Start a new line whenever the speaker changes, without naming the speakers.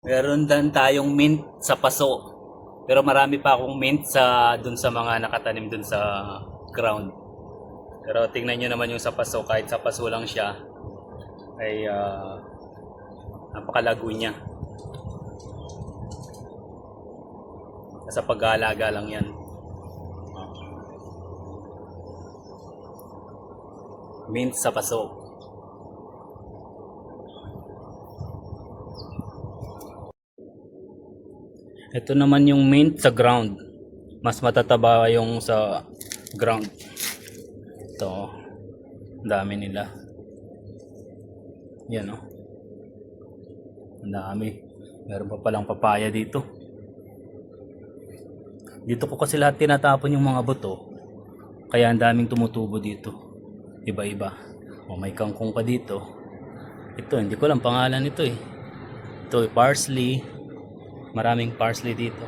Meron din tayong mint sa paso. Pero marami pa akong mint sa dun sa mga nakatanim dun sa ground. Pero tingnan nyo naman yung sa paso, kahit sa paso lang siya ay napakalago niya. Sa pag-aalaga lang yan. Mint sa paso. Ito naman yung mint sa ground. Mas matataba yung sa ground. Ito, dami nila. Yan oh. Ang dami. Meron pa palang papaya dito. Dito ko kasi lahat tinatapon yung mga buto. Kaya ang daming tumutubo dito. Iba-iba. O may kangkong pa dito. Ito, hindi ko lang pangalan ito eh. Ito, parsley. Maraming parsley dito.